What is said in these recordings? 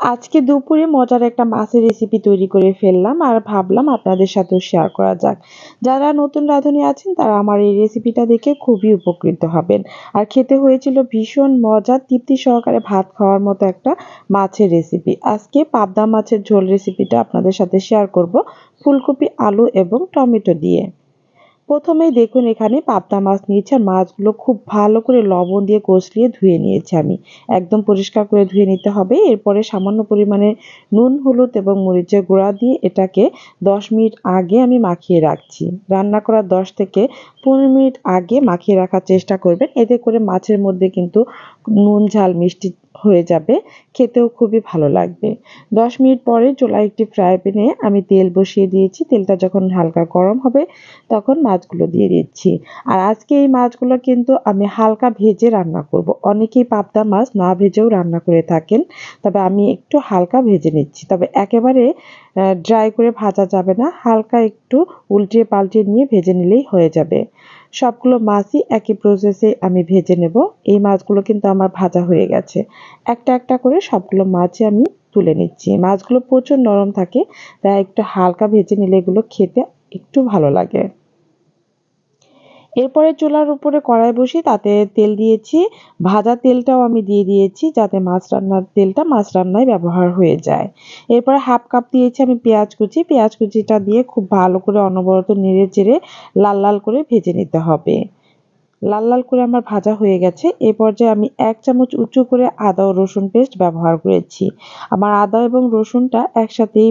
আজকে দুপুরে মজার একটা মাছের রেসিপি তৈরি করে ফেললাম আর ভাবলাম আপনাদের সাথেও শেয়ার করা যাক। যারা নতুন রাঁধুনি আছেন তারা আমার এই রেসিপিটা দেখে খুবই উপকৃত হবেন। আর খেতে হয়েছিল ভীষণ মজা, তৃপ্তি সহকারে ভাত খাওয়ার মতো একটা মাছের রেসিপি। আজকে পাবদা মাছের ঝোল রেসিপিটা আপনাদের সাথে শেয়ার করব ফুলকপি, আলু এবং টমেটো দিয়ে। প্রথমেই দেখুন এখানে পাবদা মাছ নিয়েছি আর মাছগুলো খুব ভালো করে লবণ দিয়ে কষলিয়ে ধুয়ে নিয়েছি আমি। একদম পরিষ্কার করে ধুয়ে নিতে হবে। এরপরে সামান্য পরিমাণে নুন, হলুদ এবং মরিচের গুঁড়া দিয়ে এটাকে 10 মিনিট আগে আমি মাখিয়ে রাখছি। রান্না করার 10 থেকে 15 মিনিট আগে মাখিয়ে রাখার চেষ্টা করবেন। এতে করে মাছের মধ্যে কিন্তু নুন, ঝাল, মিষ্টি হয়ে যাবে। খেতেও খুবই ভালো লাগবে। 10 মিনিট পরে চুলায় একটি ফ্রাই প্যানে আমি তেল বসিয়ে দিয়েছি। তেলটা যখন হালকা গরম হবে তখন মাছগুলো দিয়ে দিচ্ছি। আর আজকে এই মাছগুলো কিন্তু আমি হালকা ভেজে রান্না করব। অনেকেই পাবদা মাছ না ভেজেও রান্না করে থাকেন, তবে আমি একটু হালকা ভেজে নিচ্ছি। তবে একেবারে ড্রাই করে ভাজা যাবে না, হালকা একটু উল্টিয়ে পাল্টিয়ে নিয়ে ভেজে নিলেই হয়ে যাবে। সবগুলো মাছই একই প্রসেসে আমি ভেজে নেব। এই মাছগুলো কিন্তু আমার ভাজা হয়ে গেছে। একটা একটা করে সবগুলো মাছই আমি তুলে নিচ্ছি। মাছগুলো প্রচুর নরম থাকে, তাই একটু হালকা ভেজে নিলে এগুলো খেতে একটু ভালো লাগে। এরপরে চুলার উপরে কড়াই বসিয়ে তাতে তেল দিয়েছি। ভাজা তেলটাও আমি দিয়ে দিয়েছি যাতে মাছ রান্নার তেলটা মাছ রান্নায় ব্যবহার হয়ে যায়। এরপরে হাফ কাপ দিয়েছি আমি পেঁয়াজ কুচি। পেঁয়াজ কুচিটা দিয়ে খুব ভালো করে অনবরত নেড়ে চেড়ে লাল লাল করে ভেজে নিতে হবে। লাল লাল করে আমার ভাজা হয়ে গেছে। এ পর্যায়ে আমি 1 চামচ উঁচু করে আদা ও রসুন পেস্ট ব্যবহার করেছি। আমার আদা এবং রসুনটা একসাথেই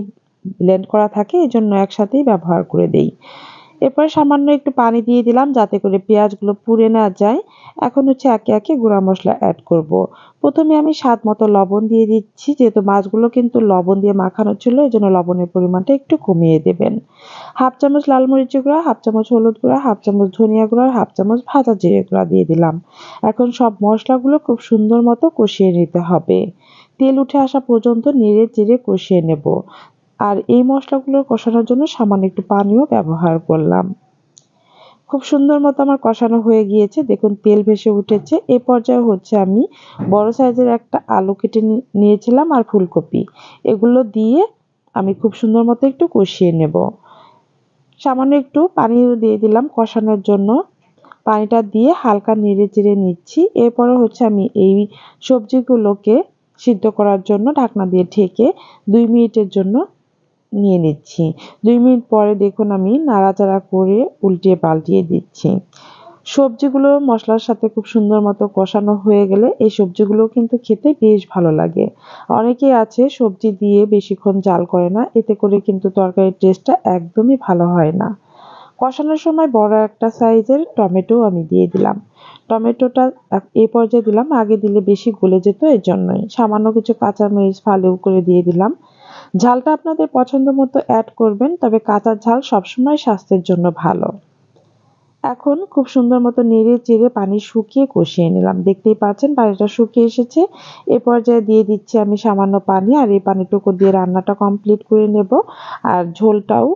ব্লেন্ড করা থাকে, এজন্য একসাথেই ব্যবহার করে দেই। এরপর সামান্য একটু পানি দিয়ে দিলাম যাতে করে পেঁয়াজগুলো পুড়ে না যায়। এখন হচ্ছে একে একে গুঁড়া মশলা অ্যাড করব। প্রথমে আমি স্বাদ মতো লবণ দিয়ে দিচ্ছি, যেহেতু মাছগুলো কিন্তু লবণ দিয়ে মাখানো ছিল, এজন্য লবণের পরিমাণটা একটু কমিয়ে দেবেন। হাফ চামচ লাল মরিচের গুঁড়া, হাফ চামচ হলুদ গুঁড়া, হাফ চামচ ধনিয়া গুঁড়া, হাফ চামচ ভাজা জিরে গুঁড়া দিয়ে দিলাম। এখন সব মশলাগুলো খুব সুন্দর মতো কষিয়ে নিতে হবে। তেল উঠে আসা পর্যন্ত নেড়ে চেড়ে কষিয়ে নেব। আর এই মশলাগুলো কষানোর জন্য সামান্য একটু পানিও ব্যবহার করলাম। খুব সুন্দর মতো আমার কষানো হয়ে গিয়েছে। দেখুন তেল ভেসে উঠেছে। এ পর্যায়ে হচ্ছে আমি বড় সাইজের একটা আলু কেটে নিয়েছিলাম আর ফুলকপি। এগুলো দিয়ে আমি খুব সুন্দর মতো একটু কষিয়ে নেব। সামান্য একটু পানিও দিয়ে দিলাম কষানোর জন্য। পানিটা দিয়ে হালকা নেড়ে চেড়ে নিচ্ছি। এরপরে হচ্ছে আমি এই সবজিগুলোকে সিদ্ধ করার জন্য ঢাকনা দিয়ে ঢেকে 2 মিনিটের জন্য নিয়ে নিচ্ছি। 2 মিনিট পরে দেখুন আমি নাড়াচাড়া করে উল্টিয়ে পাল্টিয়ে দিচ্ছি। সবজিগুলো মশলার সাথে খুব সুন্দর মতো কষানো হয়ে গেলে এই সবজিগুলো কিন্তু খেতে বেশ ভালো লাগে। অনেকেই আছে সবজি দিয়ে বেশিক্ষণ জাল করে না, এতে করে কিন্তু তরকারির টেস্টটা একদমই ভালো হয় না। কষানোর সময় বড় একটা সাইজের টমেটো আমি দিয়ে দিলাম। টমেটোটা এই পর্যায়ে দিলাম, আগে দিলে বেশি গলে যেত, এর জন্যই। সামান্য কিছু কাঁচামরিচ ফালিও করে দিয়ে দিলাম। ঝালটা আপনাদের পছন্দ মতো অ্যাড করবেন, তবে কাঁচা ঝাল সবসময় স্বাস্থ্যের জন্য ভালো। এখন খুব সুন্দর মতো নেড়ে চেড়ে পানি শুকিয়ে কষিয়ে নিলাম। দেখতেই পাচ্ছেন পানিটা শুকিয়ে এসেছে। এ পর্যায়ে দিয়ে দিচ্ছি আমি সামান্য পানি, আর এই পানিটুকু দিয়ে রান্নাটা কমপ্লিট করে নেব। আর ঝোলটাও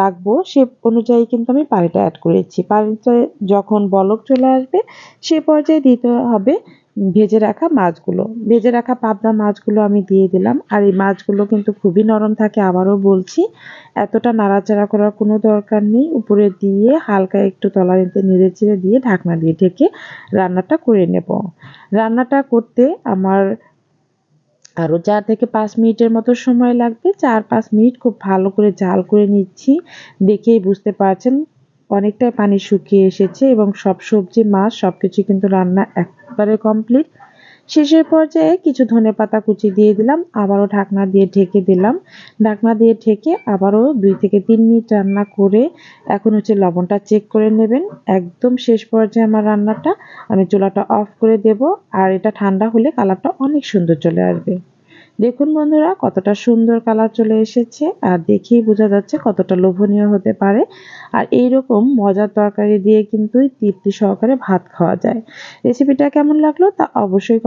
রাখবো সে অনুযায়ী কিন্তু আমি পানিটা অ্যাড করেছি। পানিতে যখন বলক চলে আসবে সে পর্যায়ে দিতে হবে ভেজে রাখা মাছগুলো। ভেজে রাখা পাবদা মাছগুলো আমি দিয়ে দিলাম। আর এই মাছগুলো কিন্তু খুবই নরম থাকে, আবারও বলছি। এতটা নাড়াচাড়া করার কোনো দরকার নেই। উপরে দিয়ে হালকা একটু তলানিতে নেড়েচেড়ে দিয়ে ঢাকনা দিয়ে ঢেকে রান্নাটা করে নেব। রান্নাটা করতে আমার আরও 4 থেকে 5 মিনিটের মতো সময় লাগবে। 4-5 মিনিট খুব ভালো করে জাল করে নিচ্ছি। দেখেই বুঝতে পারছেন অনেকটাই পানি শুকিয়ে এসেছে এবং সব সবজি, মাছ সবকিছু কিন্তু রান্না একবারে কমপ্লিট। শেষের পর্যায়ে কিছু ধনেপাতা কুচি দিয়ে দিলাম। আবারও ঢাকনা দিয়ে ঢেকে দিলাম। ঢাকনা দিয়ে ঢেকে আবারও 2 থেকে 3 মিনিট রান্না করে এখন হচ্ছে লবণটা চেক করে নেবেন। একদম শেষ পর্যায়ে আমার রান্নাটা আমি চুলাটা অফ করে দেব। আর এটা ঠান্ডা হলে কালারটা অনেক সুন্দর চলে আসবে। দেখুন বন্ধুরা কতটা সুন্দর কালার চলে এসেছে, আর দেখেই বোঝা যাচ্ছে কতটা লোভনীয় হতে পারে। আর এইরকম মজার তরকারি দিয়ে কিন্তু তৃপ্তি সহকারে ভাত খাওয়া যায়। রেসিপিটা কেমন লাগলো তা অবশ্যই